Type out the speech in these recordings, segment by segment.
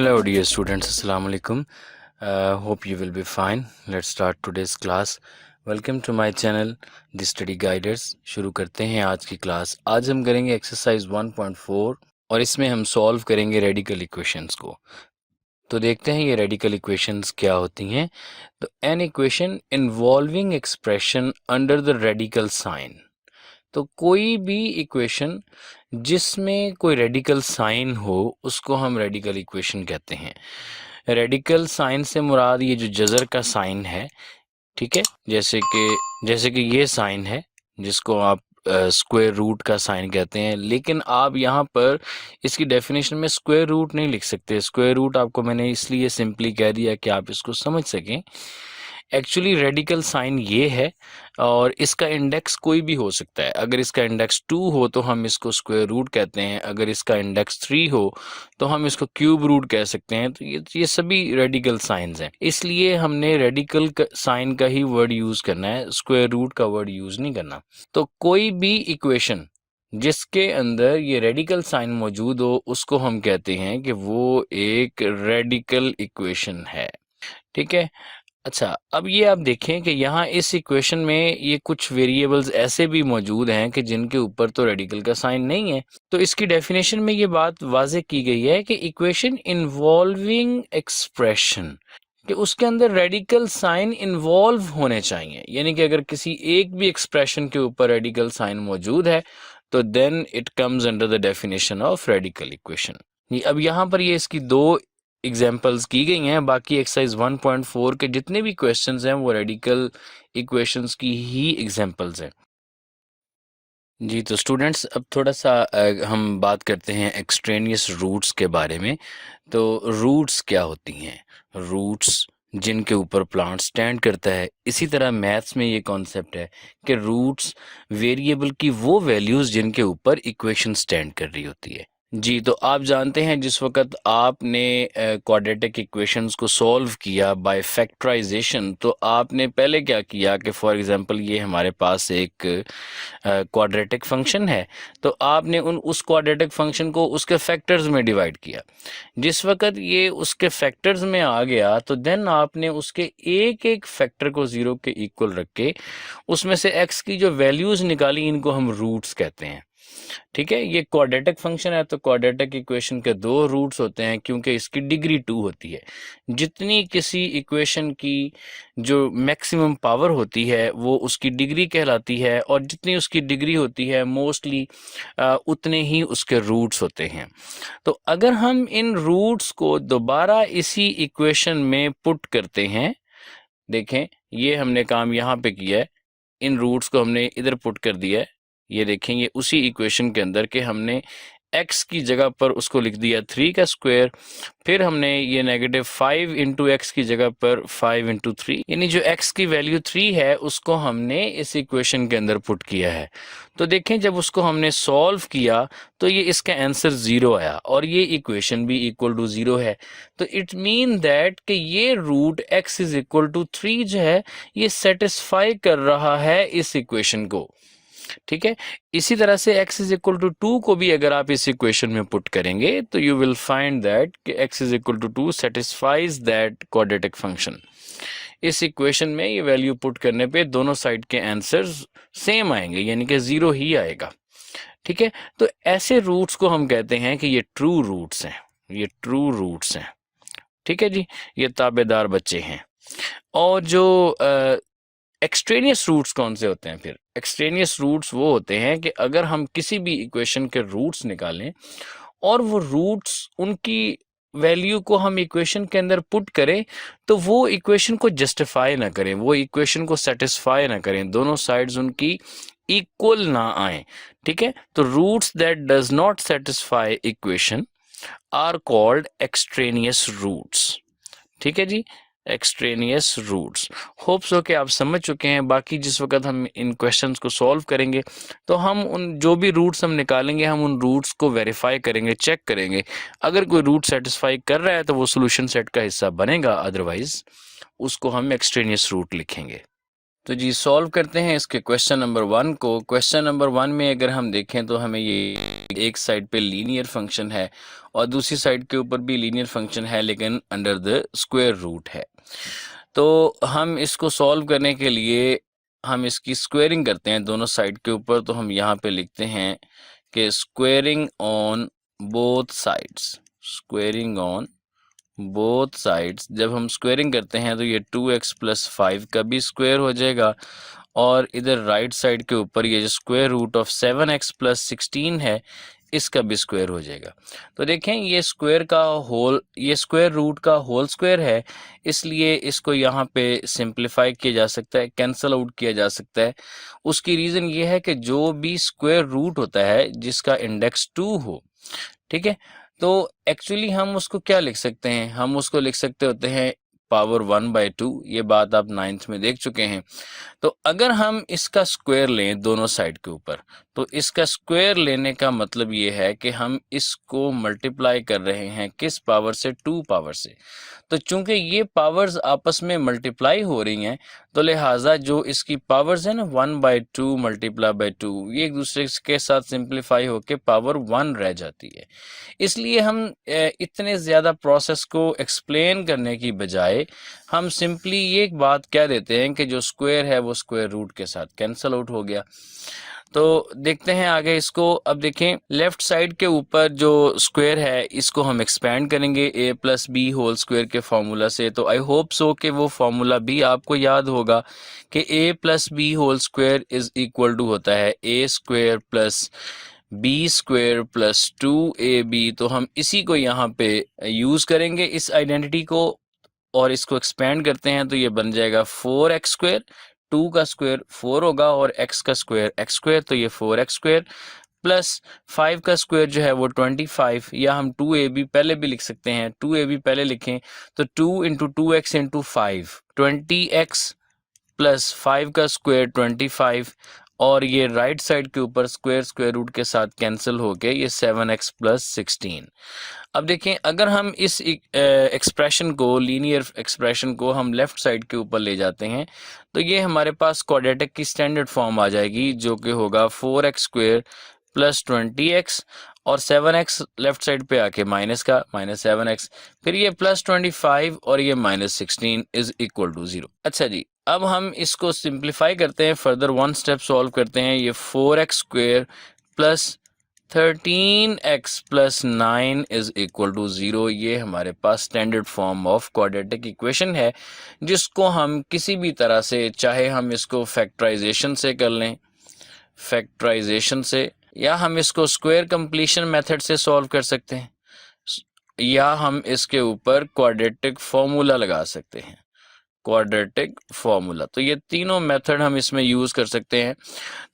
Hello dear students, Assalamu alaikum. Hope you will be fine. Let's start today's class. Welcome to my channel The Study Guiders. शुरू करते हैं आज की class. आज हम करेंगे एक्सरसाइज 1.4 और इसमें हम सॉल्व करेंगे रेडिकल इक्वेशंस को। तो देखते हैं ये रेडिकल इक्वेशंस क्या होती हैं। तो an equation involving expression under the radical sign. तो कोई भी इक्वेशन जिसमें कोई रेडिकल साइन हो उसको हम रेडिकल इक्वेशन कहते हैं। रेडिकल साइन से मुराद ये जो जज़र का साइन है, ठीक है, जैसे कि ये साइन है जिसको आप स्क्वायर रूट का साइन कहते हैं, लेकिन आप यहाँ पर इसकी डेफिनेशन में स्क्वायर रूट नहीं लिख सकते। स्क्वायर रूट आपको मैंने इसलिए सिंपली कह दिया कि आप इसको समझ सकें। एक्चुअली रेडिकल साइन ये है और इसका इंडेक्स कोई भी हो सकता है। अगर इसका इंडेक्स 2 हो तो हम इसको स्क्वायर रूट कहते हैं, अगर इसका इंडेक्स 3 हो तो हम इसको क्यूब रूट कह सकते हैं। तो ये सभी रेडिकल साइंस हैं, इसलिए हमने रेडिकल साइन का ही वर्ड यूज़ करना है, स्क्वायर रूट का वर्ड यूज़ नहीं करना। तो कोई भी इक्वेशन जिसके अंदर ये रेडिकल साइन मौजूद हो उसको हम कहते हैं कि वो एक रेडिकल इक्वेशन है, ठीक है। अच्छा, अब ये आप देखें कि यहाँ इस इक्वेशन में ये कुछ वेरिएबल्स ऐसे भी मौजूद हैं कि जिनके ऊपर तो रेडिकल का साइन नहीं है। तो इसकी डेफिनेशन में ये बात वाज़ेह की गई है कि इक्वेशन इन्वॉल्विंग एक्सप्रेशन, कि उसके अंदर रेडिकल साइन इन्वॉल्व होने चाहिए। यानी कि अगर किसी एक भी एक्सप्रेशन के ऊपर रेडिकल साइन मौजूद है तो then it comes under the definition of radical equation. अब यहाँ पर ये इसकी दो एग्जाम्पल्स की गई हैं। बाकी एक्सरसाइज 1.4 के जितने भी क्वेश्चंस हैं वो रेडिकल इक्वेशंस की ही एग्जाम्पल्स हैं जी। तो स्टूडेंट्स, अब थोड़ा सा हम बात करते हैं एक्सट्रेनियस रूट्स के बारे में। तो रूट्स क्या होती हैं? रूट्स जिनके ऊपर प्लांट स्टैंड करता है। इसी तरह मैथ्स में ये कॉन्सेप्ट है कि रूट्स वेरिएबल की वो वैल्यूज़ जिनके ऊपर इक्वेशन स्टैंड कर रही होती है जी। तो आप जानते हैं जिस वक्त आपने क्वाड्रेटिक इक्वेशंस को सॉल्व किया बाय फैक्टराइजेशन, तो आपने पहले क्या किया कि फॉर एग्जांपल ये हमारे पास एक क्वाड्रेटिक फंक्शन है, तो आपने उस क्वाड्रेटिक फंक्शन को उसके फैक्टर्स में डिवाइड किया। जिस वक्त ये उसके फैक्टर्स में आ गया तो देन आपने उसके एक एक फैक्टर को 0 के इक्वल रख के उसमें से x की जो वैल्यूज़ निकाली, इनको हम रूट्स कहते हैं, ठीक है। ये क्वाड्रेटिक फंक्शन है तो क्वाड्रेटिक इक्वेशन के 2 रूट्स होते हैं क्योंकि इसकी डिग्री 2 होती है। जितनी किसी इक्वेशन की जो मैक्सिमम पावर होती है वो उसकी डिग्री कहलाती है, और जितनी उसकी डिग्री होती है मोस्टली उतने ही उसके रूट्स होते हैं। तो अगर हम इन रूट्स को दोबारा इसी इक्वेशन में पुट करते हैं, देखें ये हमने काम यहाँ पे किया है, इन रूट्स को हमने इधर पुट कर दिया है। ये देखेंगे उसी इक्वेशन के अंदर के हमने x की जगह पर उसको लिख दिया 3 का स्क्वायर, फिर हमने ये -5 इंटू एक्स की जगह पर 5 इंटू 3, यानी जो x की वैल्यू 3 है उसको हमने इस इक्वेशन के अंदर पुट किया है। तो देखें जब उसको हमने सॉल्व किया तो ये इसका आंसर 0 आया और ये इक्वेशन भी इक्वल टू 0 है। तो इट मीन दैट कि ये root x is equal to 3 जो है ये सेटिस्फाई कर रहा है इस इक्वेशन को, ठीक है। इसी तरह से x इज इक्वल टू 2 को भी अगर आप इस इक्वेशन में पुट करेंगे तो यू विल फाइंड दैट कि x is equal to 2 satisfies that quadratic function. इस इक्वेशन में ये वैल्यू पुट करने पे दोनों साइड के आंसर्स सेम आएंगे, यानी कि 0 ही आएगा, ठीक है। तो ऐसे रूट्स को हम कहते हैं कि ये ट्रू रूट्स हैं, ये ट्रू रूट्स हैं, ठीक है जी। ये ताबेदार बच्चे हैं। और जो एक्सट्रेनियस रूट्स कौन से होते हैं? फिर एक्सट्रेनियस रूट्स वो होते हैं कि अगर हम किसी भी इक्वेशन के रूट्स निकालें और वो रूट्स उनकी वैल्यू को हम इक्वेशन के अंदर पुट करें तो वो इक्वेशन को जस्टिफाई ना करें, वो इक्वेशन को सेटिस्फाई ना करें, दोनों साइड्स उनकी इक्वल ना आए, ठीक है। तो roots that does not satisfy equation are called extraneous roots, ठीक है जी। Extraneous roots. होप्स हो कि आप समझ चुके हैं। बाकी जिस वक्त हम इन क्वेश्चंस को सॉल्व करेंगे तो हम उन जो भी रूट्स हम निकालेंगे हम उन रूट्स को वेरीफाई करेंगे, चेक करेंगे। अगर कोई रूट सेटिस्फाई कर रहा है तो वो सोल्यूशन सेट का हिस्सा बनेगा, अदरवाइज उसको हम एक्सट्रेनियस रूट लिखेंगे, तो जी सॉल्व करते हैं इसके क्वेश्चन नंबर 1 को। क्वेश्चन नंबर 1 में अगर हम देखें तो हमें ये एक साइड पे लीनियर फंक्शन है और दूसरी साइड के ऊपर भी लीनियर फंक्शन है, लेकिन अंडर द स्क्वायर रूट है। तो हम इसको सॉल्व करने के लिए हम इसकी स्क्वेयरिंग करते हैं दोनों साइड के ऊपर। तो हम यहाँ पे लिखते हैं कि squaring on both sides, squaring on both sides. जब हम स्क्वेयरिंग करते हैं तो ये 2x प्लस 5 का भी स्क्वायर हो जाएगा और इधर राइट साइड के ऊपर ये जो square root of 7x plus 16 है इसका भी स्क्वायर हो जाएगा। तो देखें ये स्क्वायर का होल, ये स्क्वायर रूट का होल स्क्वायर है, इसलिए इसको यहाँ पे सिंप्लीफाई किया जा सकता है, कैंसल आउट किया जा सकता है। उसकी रीज़न ये है कि जो भी स्क्वायर रूट होता है जिसका इंडेक्स 2 हो, ठीक है, तो एक्चुअली हम उसको क्या लिख सकते हैं, हम उसको लिख सकते होते हैं पावर 1/2। ये बात आप 9th में देख चुके हैं। तो अगर हम इसका स्क्वायर लें दोनों साइड के ऊपर, तो इसका स्क्वायर लेने का मतलब ये है कि हम इसको मल्टीप्लाई कर रहे हैं किस पावर से, 2 पावर से। तो चूंकि ये पावर्स आपस में मल्टीप्लाई हो रही हैं, तो लिहाजा जो इसकी पावर्स है ना 1/2 मल्टीप्लाई बाई 2, ये एक दूसरे के साथ सिंप्लीफाई होकर पावर 1 रह जाती है। इसलिए हम इतने ज़्यादा प्रोसेस को एक्सप्लेन करने की बजाय हम सिंपली ये एक बात कह देते हैं कि जो स्क्वायर है वो स्क्वायर रूट के साथ कैंसल आउट हो गया। तो देखते हैं आगे इसको। अब देखें लेफ्ट साइड के ऊपर जो स्क्वायर है इसको हम एक्सपेंड करेंगे a plus B whole square के फार्मूला से। तो आई होप सो कि वो फार्मूला भी आपको याद होगा कि a plus B whole square is equal to होता है a square plus B square plus 2ab। तो हम इसी को यहाँ पे यूज़ करेंगे इस आइडेंटिटी को और इसको एक्सपेंड करते हैं तो ये बन जाएगा 4x स्क्वायर, 2 का स्क्वायर 4 होगा और x का स्क्वायर x स्क्वायर, तो ये 4x स्क्वायर प्लस 5 का स्क्वायर जो है वो 25, या हम 2ab पहले भी लिख सकते हैं, 2ab पहले लिखें तो 2 into 2x into 5 20x plus 5 का स्क्वायर 25, और ये राइट साइड के ऊपर स्क्वायर स्क्वायर रूट के साथ कैंसिल होके ये 7x प्लस 16। अब देखें अगर हम इस एक्सप्रेशन को, लीनियर एक्सप्रेशन को हम लेफ्ट साइड के ऊपर ले जाते हैं तो ये हमारे पास क्वाड्रेटिक की स्टैंडर्ड फॉर्म आ जाएगी जो कि होगा 4x स्क्वायर प्लस 20x और 7x लेफ्ट साइड पे आके माइनस का माइनस 7x, फिर ये प्लस 25 और ये माइनस 16 इज इक्वल टू 0। अच्छा जी, अब हम इसको सिंप्लीफाई करते हैं, फर्दर वन स्टेप सॉल्व करते हैं। ये 4x square plus 13x plus 9 is equal to 0, ये हमारे पास standard form of quadratic equation है जिसको हम किसी भी तरह से, चाहे हम इसको फैक्टराइजेशन से कर लें, फैक्टराइजेशन से, या हम इसको स्क्वायर कंप्लीशन मेथड से सॉल्व कर सकते हैं, या हम इसके ऊपर क्वाड्रेटिक फॉर्मूला लगा सकते हैं, क्वाड्रेटिक फॉर्मूला। तो ये तीनों मेथड हम इसमें यूज़ कर सकते हैं।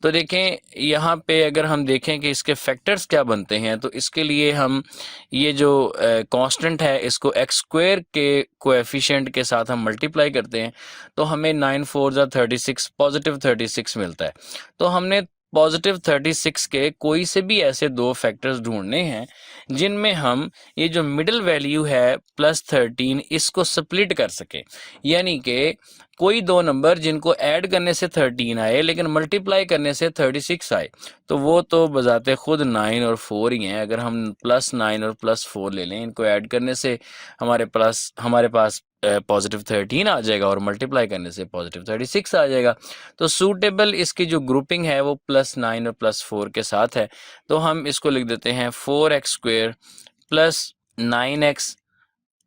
तो देखें यहाँ पे अगर हम देखें कि इसके फैक्टर्स क्या बनते हैं, तो इसके लिए हम ये जो कांस्टेंट है इसको x स्क्वायर के कोएफिशिएंट के साथ हम मल्टीप्लाई करते हैं तो हमें 9 4 36 पॉजिटिव 36 मिलता है। तो हमने पॉजिटिव 36 के कोई से भी ऐसे दो फैक्टर्स ढूंढने हैं जिनमें हम ये जो मिडिल वैल्यू है प्लस 13 इसको स्प्लिट कर सकें, यानी कि कोई दो नंबर जिनको ऐड करने से 13 आए लेकिन मल्टीप्लाई करने से 36 आए, तो वो तो बजाते खुद 9 और 4 ही हैं। अगर हम प्लस 9 और प्लस 4 ले लें, इनको ऐड करने से हमारे पास पॉजिटिव 13 आ जाएगा और मल्टीप्लाई करने से पॉजिटिव 36 आ जाएगा। तो सूटेबल इसकी जो ग्रुपिंग है वो प्लस 9 और प्लस 4 के साथ है। तो हम इसको लिख देते हैं 4x square plus 9x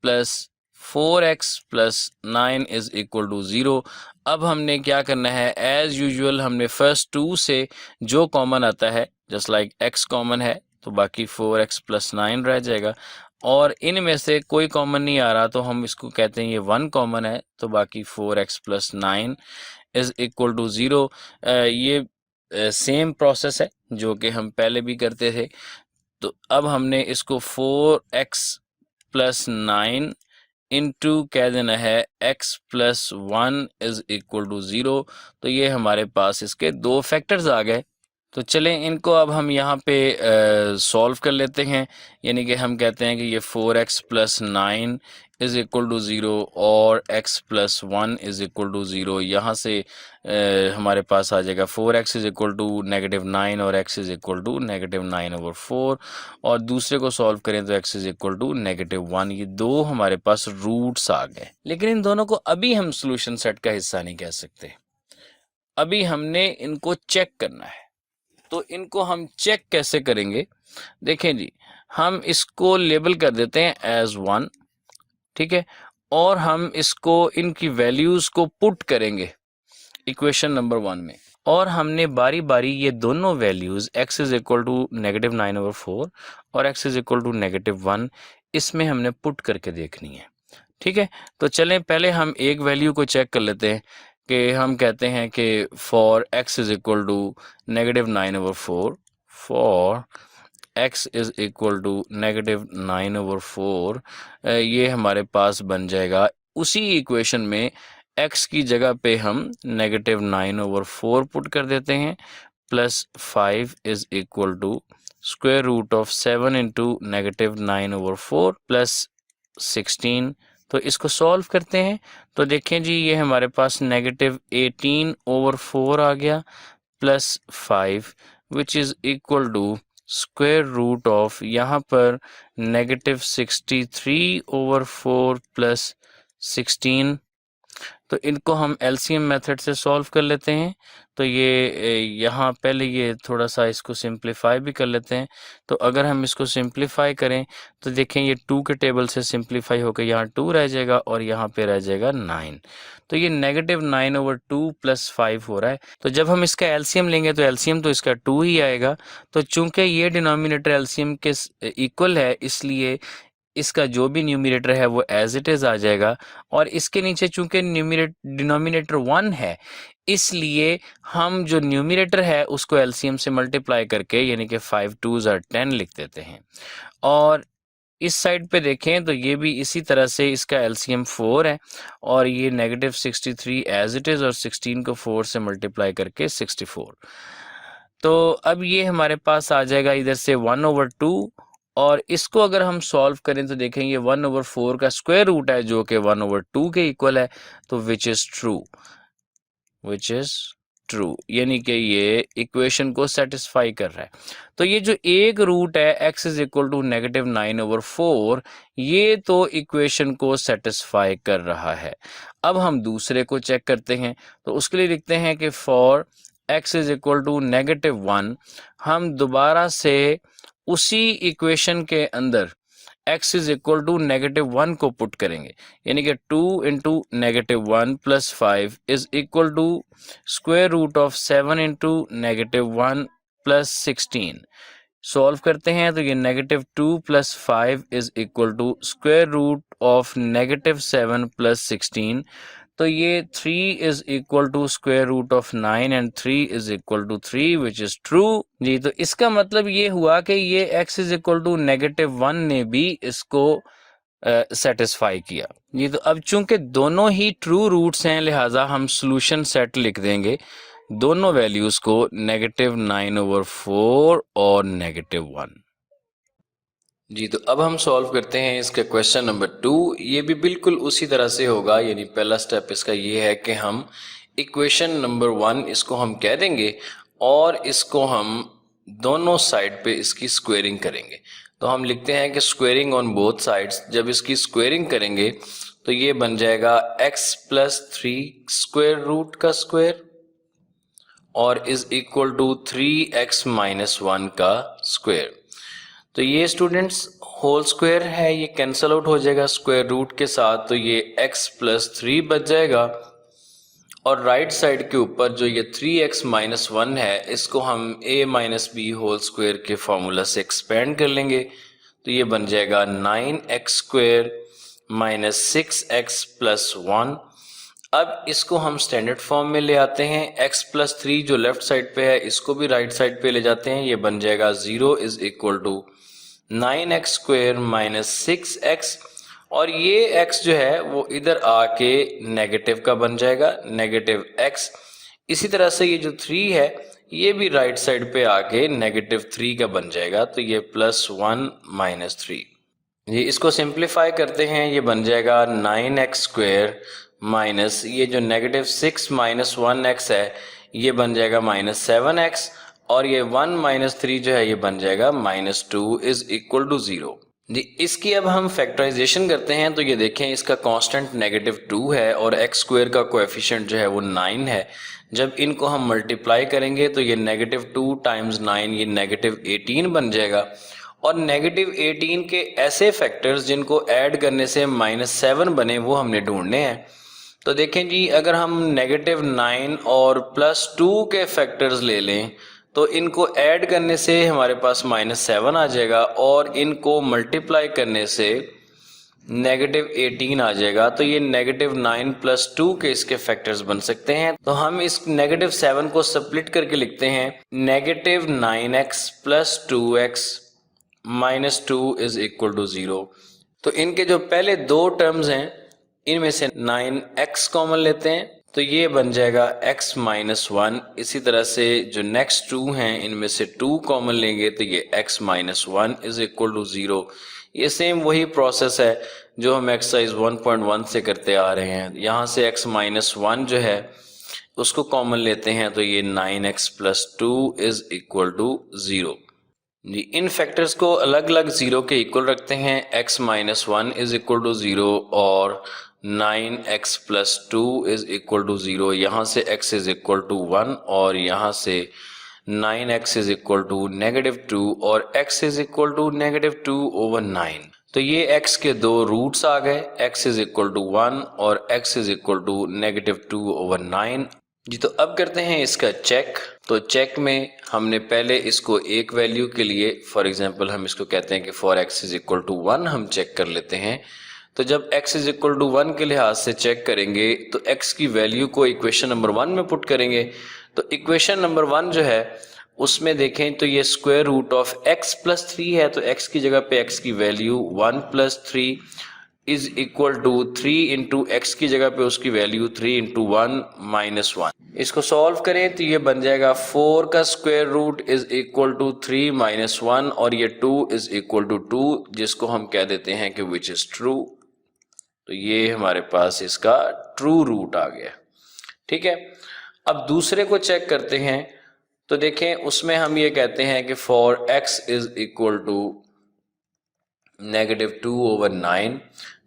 plus 4x plus 9 is equal to 0। अब हमने क्या करना है, एज यूजुअल हमने फर्स्ट 2 से जो कॉमन आता है, जस्ट लाइक x कॉमन है तो बाकी 4x प्लस 9 रह जाएगा, और इनमें से कोई कॉमन नहीं आ रहा तो हम इसको कहते हैं ये 1 कॉमन है तो बाकी 4x plus 9 is equal to 0। ये सेम प्रोसेस है जो कि हम पहले भी करते थे। तो अब हमने इसको 4x प्लस 9 इंटू कह देना है x plus 1 is equal to 0। तो ये हमारे पास इसके दो फैक्टर्स आ गए। तो चलें इनको अब हम यहाँ पे सॉल्व कर लेते हैं। यानी कि हम कहते हैं कि ये 4x + 9 इज़ इक्वल टू 0 और x + 1 इज़ इक्वल टू 0। यहाँ से हमारे पास आ जाएगा 4x इज़ इक्वल टू -9 और x इज़ इक्वल टू -9/4। और दूसरे को सॉल्व करें तो x इज़ इक्वल टू -1। ये दो हमारे पास रूट्स आ गए, लेकिन इन दोनों को अभी हम सोल्यूशन सेट का हिस्सा नहीं कह सकते। अभी हमने इनको चेक करना है। तो इनको हम चेक कैसे करेंगे? देखें जी, हम इसको लेबल कर देते हैं एज 1, ठीक है, और हम इसको इनकी वैल्यूज़ को पुट करेंगे इक्वेशन नंबर 1 में, और हमने बारी बारी ये दोनों values x is equal to -9/4 और x इज़ इक्वल टू -1 इसमें हमने पुट करके देखनी है, ठीक है। तो चलें पहले हम एक वैल्यू को चेक कर लेते हैं कि हम कहते हैं कि for x is equal to -9/4, for x is equal to -9/4, ये हमारे पास बन जाएगा उसी इक्वेशन में x की जगह पे हम -9/4 पुट कर देते हैं, plus 5 is equal to square root of 7 into -9/4 plus 16। तो इसको सॉल्व करते हैं तो देखें जी, ये हमारे पास -18/4 आ गया plus 5 which is equal to square root of यहाँ पर -63/4 प्लस 16। तो इनको हम एलसीएम मेथड से सॉल्व कर लेते हैं। तो ये यहाँ पहले ये थोड़ा सा इसको सिंप्लीफाई भी कर लेते हैं। तो अगर हम इसको सिंप्लीफाई करें तो देखें ये 2 के टेबल से सिंप्लीफाई होकर यहाँ 2 रह जाएगा और यहाँ पे रह जाएगा 9। तो ये -9/2 प्लस 5 हो रहा है। तो जब हम इसका एलसीएम लेंगे तो एलसीएम तो इसका 2 ही आएगा। तो चूंकि ये डिनोमिनेटर एलसीएम के इक्वल है, इसलिए इसका जो भी न्यूमरेटर है वो एज इट इज़ आ जाएगा। और इसके नीचे चूंकि डिनोमिनेटर 1 है, इसलिए हम जो न्यूमरेटर है उसको एलसीएम से मल्टीप्लाई करके यानी कि 5 2s are 10 लिख देते हैं। और इस साइड पे देखें तो ये भी इसी तरह से, इसका एलसीएम 4 है और ये -63 एज इट इज़ और 16 को 4 से मल्टीप्लाई करके 64। तो अब ये हमारे पास आ जाएगा इधर से 1/2, और इसको अगर हम सॉल्व करें तो देखें ये 1/4 का स्क्वायर रूट है जो कि 1/2 के इक्वल है। तो विच इज़ ट्रू, यानी कि ये इक्वेशन को सेटिस्फाई कर रहा है। तो ये जो एक रूट है x इज़ इक्वल टू -9/4, ये तो इक्वेशन को सेटिस्फाई कर रहा है। अब हम दूसरे को चेक करते हैं। तो उसके लिए लिखते हैं कि for x is equal to -1, हम दोबारा से उसी इक्वेशन के अंदर x इज़ इक्वल टू -1 को पुट करेंगे, यानी कि 2 into -1 plus 5 is equal to square root of 7 into -1 plus 16। Solve करते हैं तो ये -2 plus 5 is equal to square root of -7 plus 16। तो ये 3 is equal to square root of 9 and 3 is equal to 3 which is true जी। तो इसका मतलब ये हुआ कि ये x इज़ इक्वल टू -1 ने भी इसको सेटिस्फाई किया जी। तो अब चूंकि दोनों ही ट्रू रूट्स हैं, लिहाजा हम सोल्यूशन सेट लिख देंगे दोनों वैल्यूज़ को, -9/4 और -1 जी। तो अब हम सॉल्व करते हैं इसका क्वेश्चन नंबर 2। ये भी बिल्कुल उसी तरह से होगा, यानी पहला स्टेप इसका ये है कि हम इक्वेशन नंबर 1 इसको हम कह देंगे और इसको हम दोनों साइड पे इसकी स्क्वेयरिंग करेंगे। तो हम लिखते हैं कि स्क्वेयरिंग ऑन बोथ साइड्स। जब इसकी स्क्वेयरिंग करेंगे तो ये बन जाएगा x + 3 स्क्वायर रूट का स्क्वायर और इज इक्वल टू 3x - 1 का स्क्वायर। तो ये स्टूडेंट्स होल स्क्वायर है, ये कैंसल आउट हो जाएगा स्क्वायर रूट के साथ, तो ये x + 3 बच जाएगा। और राइट साइड के ऊपर जो ये 3x - 1 है, इसको हम a - b होल स्क्वायर के फॉर्मूला से एक्सपेंड कर लेंगे। तो ये बन जाएगा 9x² - 6x + 1। अब इसको हम स्टैंडर्ड फॉर्म में ले आते हैं। x + 3 जो लेफ्ट साइड पे है इसको भी राइट साइड पे ले जाते हैं। ये बन जाएगा 0 is equal to 9x² - 6x, और ये x जो है वो इधर आके नेगेटिव का बन जाएगा, -x इसी तरह से ये जो 3 है ये भी राइट साइड पे आके -3 का बन जाएगा, तो ये +1 -3। ये इसको सिंप्लीफाई करते हैं, ये बन जाएगा 9x² माइनस ये जो -6 - 1x है ये बन जाएगा -7x, और ये 1 - 3 जो है ये बन जाएगा -2 इज इक्वल टू 0 जी। इसकी अब हम फैक्टराइजेशन करते हैं, तो ये देखें इसका कांस्टेंट -2 है और x² का कोएफिशिएंट जो है वो 9 है। जब इनको हम मल्टीप्लाई करेंगे तो ये -2 टाइम्स 9 ये -18 बन जाएगा, और -18 के ऐसे फैक्टर्स जिनको ऐड करने से -7 बने वो हमने ढूंढने हैं। तो देखें जी, अगर हम -9 और +2 के फैक्टर्स ले लें तो इनको ऐड करने से हमारे पास -7 आ जाएगा, और इनको मल्टीप्लाई करने से -18 आ जाएगा। तो ये -9 + 2 के इसके फैक्टर्स बन सकते हैं। तो हम इस -7 को स्प्लिट करके लिखते हैं, -9x + 2x -2 is equal to 0। तो इनके जो पहले दो टर्म्स हैं इनमें से 9x कॉमन लेते हैं, तो ये बन जाएगा x - 1। इसी तरह से जो नेक्स्ट 2 हैं इनमें से 2 कॉमन लेंगे तो ये x - 1 इज इक्वल टू 0। ये सेम वही प्रोसेस है जो हम एक्सरसाइज 1.1 से करते आ रहे हैं। यहाँ से x - 1 जो है उसको कॉमन लेते हैं, तो ये 9x + 2 इज इक्वल टू 0 जी। इन फैक्टर्स को अलग अलग 0 के इक्वल रखते हैं। x - 1 इज इक्वल टू 0 और 9x + 2 इज इक्वल टू 0। यहाँ से x इज इक्वल टू 1 और यहाँ से 9x इज इक्वल टू -2 और x इज इक्वल टू -2/9। तो ये x के दो रूट्स आ गए, x इज इक्वल टू 1 और x इज इक्वल टू -2/9 जी। तो अब करते हैं इसका चेक। तो चेक में हमने पहले इसको एक वैल्यू के लिए, फॉर एग्जांपल हम इसको कहते हैं कि for x is equal to 1 हम चेक कर लेते हैं। तो जब x इज इक्वल टू 1 के लिहाज से चेक करेंगे तो x की वैल्यू को इक्वेशन नंबर 1 में पुट करेंगे। तो इक्वेशन नंबर 1 जो है उसमें देखें तो ये स्क्वायर रूट ऑफ x + 3 है, तो x की जगह पे x की value 1 + 3 is equal to 3 into x की जगह पे उसकी वैल्यू 3 इंटू 1 - 1। इसको सॉल्व करें तो ये बन जाएगा 4 का square root is equal to 3 - 1 और ये 2 इज इक्वल टू 2, जिसको हम कह देते हैं कि विच इज ट्रू। तो ये हमारे पास इसका ट्रू रूट आ गया। ठीक है, अब दूसरे को चेक करते हैं। तो देखें उसमें हम ये कहते हैं कि for x is equal to -2/9,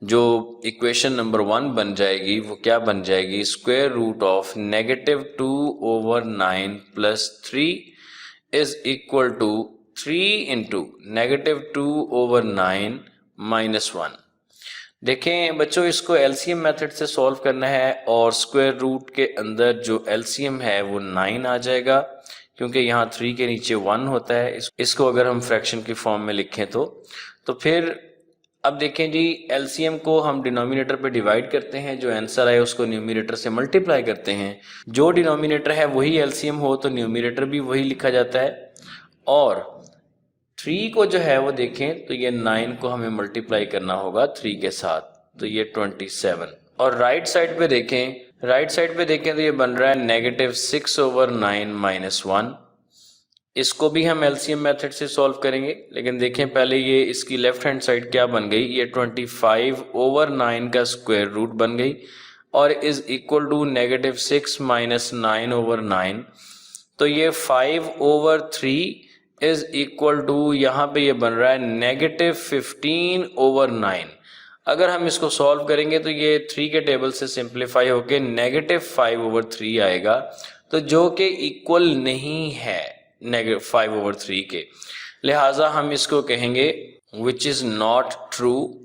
जो इक्वेशन नंबर 1 बन जाएगी वो क्या बन जाएगी, square root of -2/9 + 3 is equal to 3 into -2/9 - 1। देखें बच्चों, इसको एलसीएम मेथड से सॉल्व करना है और स्क्वायर रूट के अंदर जो एलसीएम है वो 9 आ जाएगा, क्योंकि यहाँ 3 के नीचे 1 होता है। इसको अगर हम फ्रैक्शन की फॉर्म में लिखें तो फिर अब देखें जी, एलसीएम को हम डिनोमिनेटर पे डिवाइड करते हैं, जो आंसर आए उसको न्यूमरेटर से मल्टीप्लाई करते हैं। जो डिनोमिनेटर है वही एलसीएम हो तो न्यूमरेटर भी वही लिखा जाता है। और 3 को जो है वो देखें तो ये 9 को हमें मल्टीप्लाई करना होगा 3 के साथ, तो ये 27। और राइट साइड पे देखें तो ये बन रहा है -6/9 - 1। इसको भी हम एलसीएम मेथड से सॉल्व करेंगे, लेकिन देखें पहले ये इसकी लेफ्ट हैंड साइड क्या बन गई, ये 25/9 का स्क्वायर रूट बन गई और इज इक्वल टू -6 - 9/9। तो ये 5/3 इज इक्वल टू, यहाँ पे ये बन रहा है -15/9। अगर हम इसको सॉल्व करेंगे तो ये 3 के टेबल से सिंप्लीफाई होके -5/3 आएगा, तो जो कि इक्वल नहीं है -5/3 के, लिहाजा हम इसको कहेंगे विच इज नॉट ट्रू।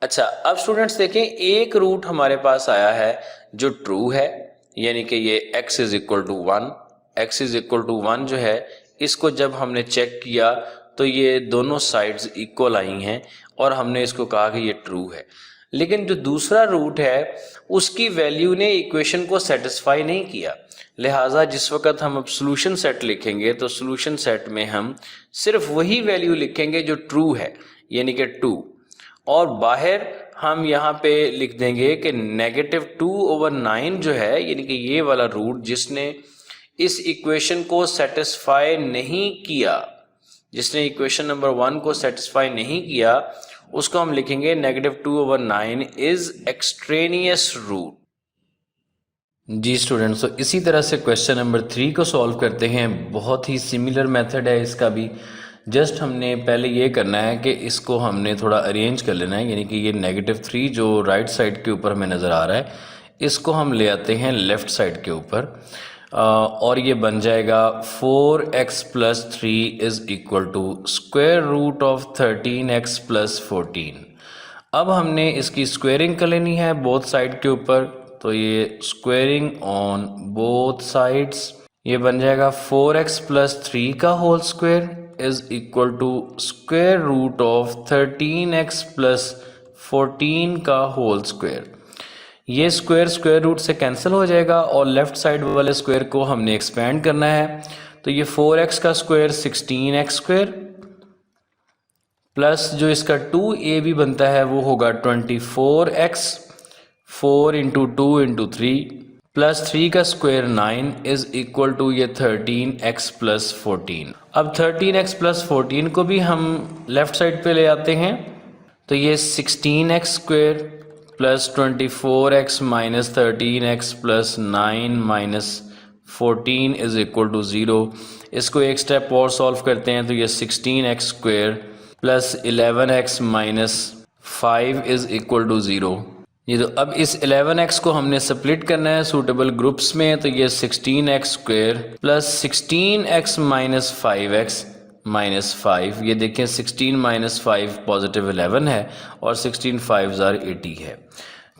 अच्छा, अब स्टूडेंट्स देखें एक रूट हमारे पास आया है जो ट्रू है, यानी कि ये x is equal to 1। x is equal to 1 जो है, इसको जब हमने चेक किया तो ये दोनों साइड्स इक्वल आई हैं और हमने इसको कहा कि ये ट्रू है। लेकिन जो दूसरा रूट है उसकी वैल्यू ने इक्वेशन को सेटिस्फाई नहीं किया, लिहाजा जिस वक्त हम अब सॉल्यूशन सेट लिखेंगे तो सॉल्यूशन सेट में हम सिर्फ वही वैल्यू लिखेंगे जो ट्रू है, यानी कि 2, और बाहर हम यहाँ पे लिख देंगे कि -2/9 जो है, यानी कि ये वाला रूट जिसने इस इक्वेशन को सेटिस्फाई नहीं किया, जिसने इक्वेशन नंबर 1 को सेटिस्फाई नहीं किया, उसको हम लिखेंगे -2/9 इज एक्सट्रेनियस रूट। जी स्टूडेंट्स, तो इसी तरह से क्वेश्चन नंबर 3 को सॉल्व करते हैं। बहुत ही सिमिलर मेथड है इसका भी। जस्ट हमने पहले ये करना है कि इसको हमने थोड़ा अरेंज कर लेना है, यानी कि ये -3 जो राइट साइड के ऊपर हमें नज़र आ रहा है, इसको हम ले आते हैं लेफ़्ट साइड के ऊपर, और ये बन जाएगा 4x + 3 is equal to square root of 13x + 14। अब हमने इसकी स्क्वेयरिंग कर लेनी है बोथ साइड के ऊपर, तो ये स्क्वेयरिंग ऑन बोथ साइड्स, ये बन जाएगा 4x + 3 का whole square is equal to square root of 13x + 14 का होल स्क्वायर। ये स्क्वायर स्क्वायर रूट से कैंसिल हो जाएगा और लेफ्ट साइड वाले स्क्वायर को हमने एक्सपेंड करना है, तो ये 4x का स्क्वायर 16x² प्लस जो इसका 2a भी बनता है वो होगा 24x, 4 × 2 × 3 प्लस 3 का स्क्वायर 9 इज इक्वल टू ये 13x + 14। अब 13x + 14 को भी हम लेफ्ट साइड पे ले आते हैं, तो ये 16x² plus 24x - 13x plus 9 - 14 is equal to 0। इसको एक स्टेप और सॉल्व करते हैं, तो ये 16x² plus 11x - 5 is equal to 0। ये तो अब इस 11x को हमने स्प्लिट करना है सूटेबल ग्रुप्स में, तो ये 16x² प्लस 16x - 5x - 5, ये देखें 16 - 5 पॉजिटिव 11 है और 16 5s are 80 है,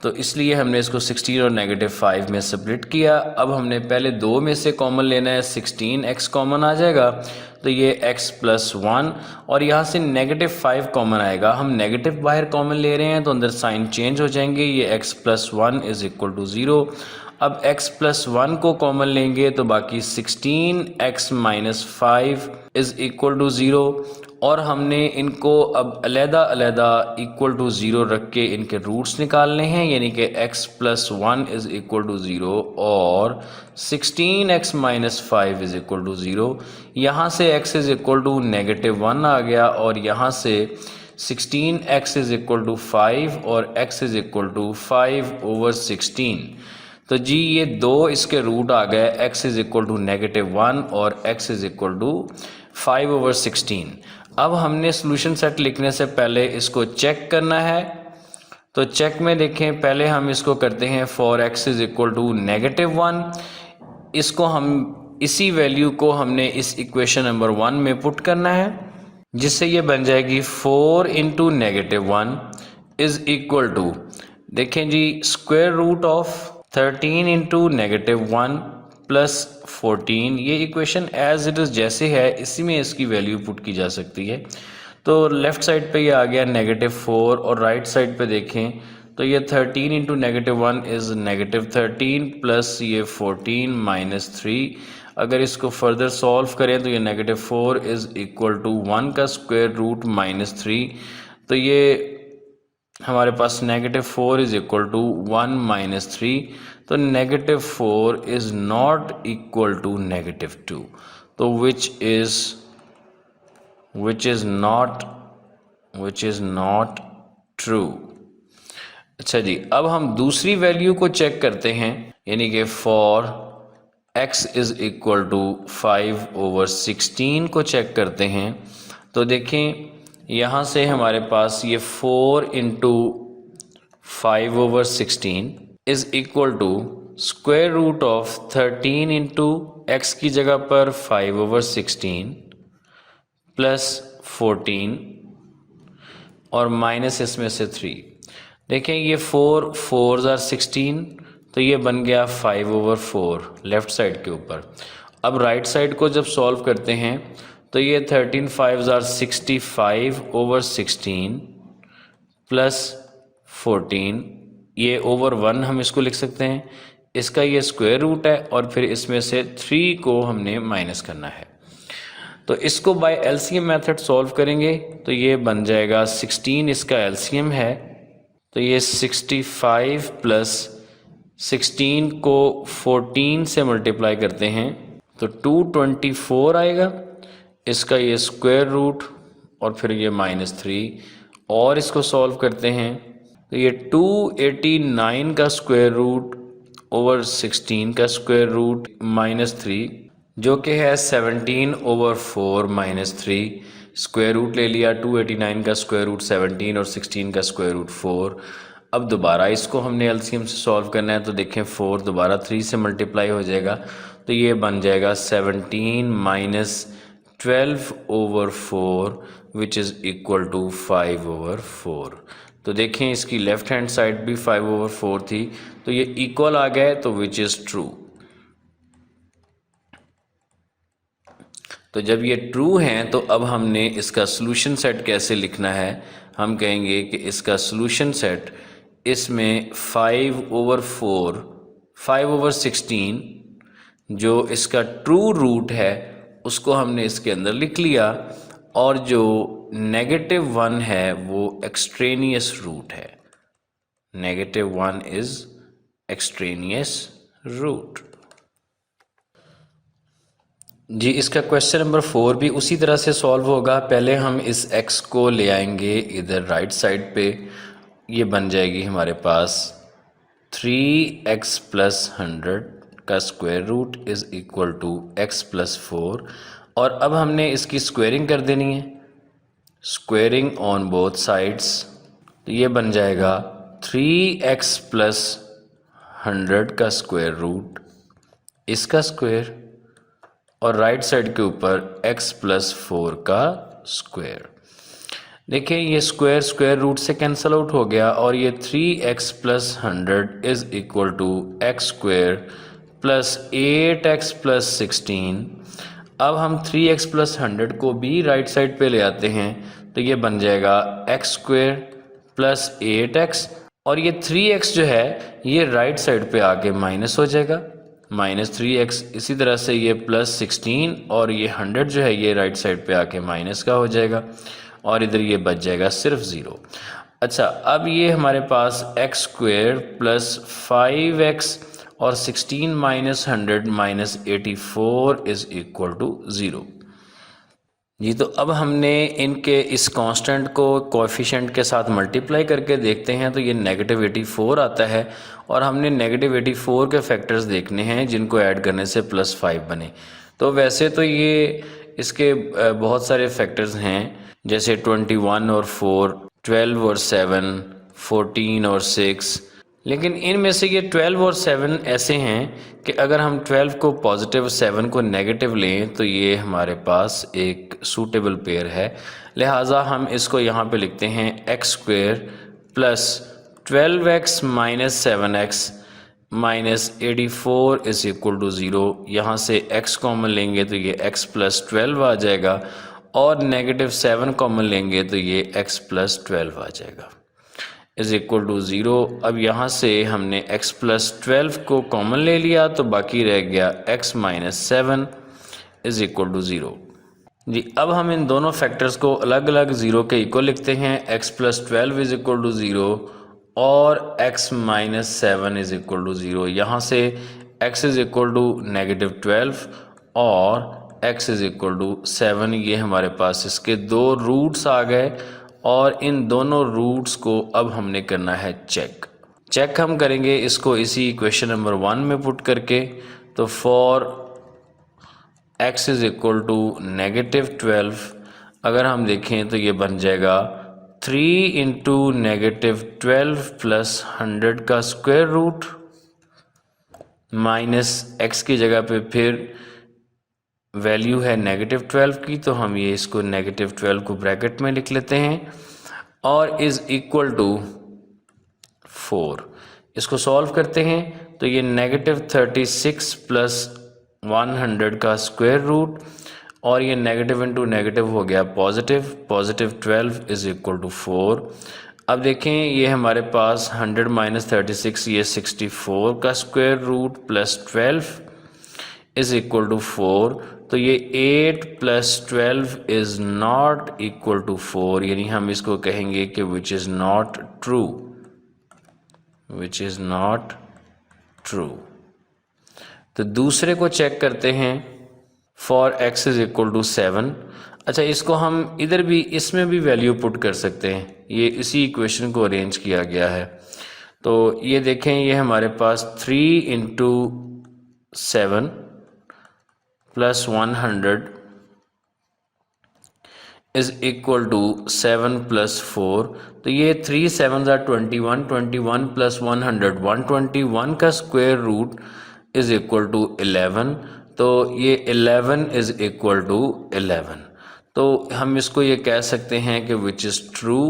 तो इसलिए हमने इसको 16 और -5 में स्प्लिट किया। अब हमने पहले 2 में से कॉमन लेना है, 16x कॉमन आ जाएगा, तो ये x + 1 और यहाँ से -5 कॉमन आएगा। हम नेगेटिव बाहर कॉमन ले रहे हैं तो अंदर साइन चेंज हो जाएंगे, ये x + 1 इज इक्वल टू 0। अब x + 1 को कॉमन लेंगे तो बाकी 16x - 5 इज इक्वल टू 0, और हमने इनको अब अलहदा इक्वल टू 0 रख के इनके रूट्स निकालने हैं, यानी कि x + 1 इज इक्वल टू 0 और 16x - 5 इज इक्वल टू 0। यहाँ से x इज इक्वल टू -1 आ गया और यहाँ से 16x इज इक्वल टू 5 और x इज इक्वल टू 5/16। तो जी ये 2 इसके रूट आ गए, x इज इक्वल टू -1 और x इज इक्वल टू 5/16। अब हमने सॉल्यूशन सेट लिखने से पहले इसको चेक करना है, तो चेक में देखें, पहले हम इसको करते हैं for x is equal to -1। इसको हम इसी वैल्यू को हमने इस इक्वेशन नंबर 1 में पुट करना है, जिससे ये बन जाएगी 4 × -1 इज इक्वल टू, देखें जी, स्क्वायर रूट ऑफ 13 × -1 प्लस 14। ये इक्वेशन एज इट इज़ जैसे है इसी में इसकी वैल्यू पुट की जा सकती है। तो लेफ़्ट साइड पे ये आ गया -4 और राइट साइड पे देखें तो ये 13 × -1 इज़ -13 प्लस ये 14 - 3। अगर इसको फर्दर सॉल्व करें तो ये -4 इज़ इक्वल टू 1 का स्क्वायर रूट -3, तो ये हमारे पास -4 इज इक्वल टू 1 - 3, तो -4 इज नॉट इक्वल टू -2, तो विच इज नॉट ट्रू। अच्छा जी, अब हम दूसरी वैल्यू को चेक करते हैं, यानी कि for x is equal to 5/16 को चेक करते हैं। तो देखें यहाँ से हमारे पास ये 4 × 5/16 is equal to square root of 13 × x की जगह पर 5/16 प्लस 14 और माइनस इसमें से 3। देखें ये 4 4s are 16, तो ये बन गया 5/4 लेफ़्ट साइड के ऊपर। अब राइट साइड को जब सॉल्व करते हैं तो ये 13 5s are 65/16 प्लस 14, ये ओवर 1 हम इसको लिख सकते हैं, इसका ये स्क्वायर रूट है और फिर इसमें से 3 को हमने माइनस करना है। तो इसको बाय एलसीएम मेथड सॉल्व करेंगे तो ये बन जाएगा 16, इसका एलसीएम है, तो ये 65 प्लस 16 को 14 से मल्टीप्लाई करते हैं तो 224 आएगा, इसका ये स्क्वायर रूट और फिर ये -3, और इसको सॉल्व करते हैं तो ये 289 का स्क्वायर रूट ओवर 16 का स्क्वायर रूट -3 जो कि है 17/4 -3, स्क्वायर रूट ले लिया 289 का स्क्वायर रूट 17 और 16 का स्क्वायर रूट 4। अब दोबारा इसको हमने एलसीएम से सॉल्व करना है, तो देखें 4 दोबारा 3 से मल्टीप्लाई हो जाएगा, तो ये बन जाएगा 17 - 12/4 विच इज़ इक्वल टू 5/4। तो देखें इसकी लेफ़्ट हैंड साइड भी 5/4 थी, तो ये इक्वल आ गया है, तो विच इज़ ट्रू। तो जब ये ट्रू हैं तो अब हमने इसका सॉल्यूशन सेट कैसे लिखना है, हम कहेंगे कि इसका सॉल्यूशन सेट, इसमें 5/4 5/16 जो इसका ट्रू रूट है उसको हमने इसके अंदर लिख लिया, और जो -1 है वो एक्सट्रेनियस रूट है। -1 इज़ एक्सट्रेनियस रूट। जी, इसका क्वेश्चन नंबर 4 भी उसी तरह से सॉल्व होगा। पहले हम इस x को ले आएंगे इधर राइट साइड पे, ये बन जाएगी हमारे पास 3x + 100 का square root is equal to x + 4, और अब हमने इसकी स्क्वेयरिंग कर देनी है, स्क्वेयरिंग ऑन बोथ साइड्स, तो ये बन जाएगा 3x + 100 का स्क्वायर रूट, इसका स्क्वायर, और राइट साइड के ऊपर x + 4 का स्क्वायर। देखिए ये स्क्वायर स्क्वायर रूट से कैंसिल आउट हो गया, और ये 3x + 100 is equal to x² + 8x + 16। अब हम 3x + 100 को भी राइट साइड पे ले आते हैं, तो ये बन जाएगा x² + 8x, और ये 3x जो है ये राइट साइड पे आके माइनस हो जाएगा, -3x। इसी तरह से ये +16 और ये 100 जो है ये राइट साइड पे आके माइनस का हो जाएगा, और इधर ये बच जाएगा सिर्फ 0। अच्छा, अब ये हमारे पास x² + 5x और 16 - 100 - 84 इज़ इक्वल टू 0। जी, तो अब हमने इनके इस कांस्टेंट को कोएफिशिएंट के साथ मल्टीप्लाई करके देखते हैं, तो ये -84 आता है, और हमने -84 के फैक्टर्स देखने हैं जिनको ऐड करने से +5 बने। तो वैसे तो ये इसके बहुत सारे फैक्टर्स हैं, जैसे 21 और 4, 12 और 7, 14 और 6, लेकिन इनमें से ये 12 और 7 ऐसे हैं कि अगर हम 12 को पॉजिटिव 7 को नेगेटिव लें तो ये हमारे पास एक सूटेबल पेयर है। लिहाजा हम इसको यहाँ पे लिखते हैं x² + 12x - 7x - 84 is equal to 0। यहाँ से x कॉमन लेंगे तो ये x + 12 आ जाएगा, और -7 कॉमन लेंगे तो ये x + 12 आ जाएगा, इज़ इक्वल टू 0। अब यहाँ से हमने x + 12 को कॉमन ले लिया, तो बाकी रह गया x - 7 इज़ इक्वल टू 0। जी, अब हम इन दोनों फैक्टर्स को अलग अलग 0 के इक्वल लिखते हैं। x + 12 इज़ इक्वल टू 0 और x - 7 इज़ इक्वल टू 0। यहाँ से x इज़ इक्वल टू -12 और x इज़ इक्वल टू 7, ये हमारे पास इसके दो रूट्स आ गए, और इन दोनों रूट्स को अब हमने करना है चेक हम करेंगे इसको इसी इक्वेशन नंबर 1 में पुट करके। तो for x is equal to -12, अगर हम देखें तो ये बन जाएगा 3 × -12 + 100 का स्क्वायर रूट माइनस x की जगह पे फिर वैल्यू है -12 की, तो हम ये इसको -12 को ब्रैकेट में लिख लेते हैं, और इज़ इक्वल टू 4। इसको सॉल्व करते हैं तो ये -36 + 100 का स्क्वायर रूट, और ये नेगेटिव इंटू नेगेटिव हो गया पॉजिटिव, +12 इज़ इक्वल टू 4। अब देखें ये हमारे पास 100 - 36 ये 64 का square root +12 is equal to 4। तो ये 8 + 12 इज़ नॉट इक्वल टू 4, यानी हम इसको कहेंगे कि which is not true, which is not true. तो दूसरे को चेक करते हैं। For x is equal to 7। अच्छा, इसको हम इधर भी, इसमें भी वैल्यू पुट कर सकते हैं, ये इसी इक्वेशन को अरेंज किया गया है। तो ये देखें, ये हमारे पास 3 into 7 plus 100 is equal to 7 plus 4। तो ये 3 7 21, 21 प्लस 100, 121 का square root is equal to 11। तो ये 11 इज इक्वल टू 11। तो हम इसको ये कह सकते हैं कि विच इज़ ट्रू।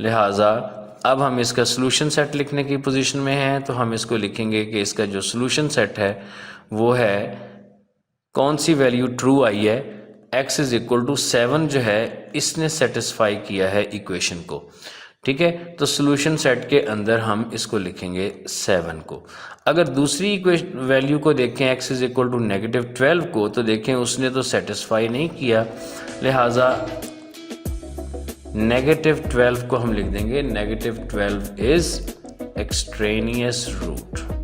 लिहाजा अब हम इसका सोल्यूशन सेट लिखने की पोजीशन में हैं, तो हम इसको लिखेंगे कि इसका जो सोल्यूशन सेट है वो है, कौन सी वैल्यू ट्रू आई है, x इज इक्वल टू 7 जो है इसने सेटिस्फाई किया है इक्वेशन को। ठीक है, तो सोल्यूशन सेट के अंदर हम इसको लिखेंगे 7 को। अगर दूसरी वैल्यू को देखें x इज इक्वल टू -12 को, तो देखें उसने तो सेटिस्फाई नहीं किया, लिहाजा -12 को हम लिख देंगे -12 इज एक्सट्रेनियस रूट।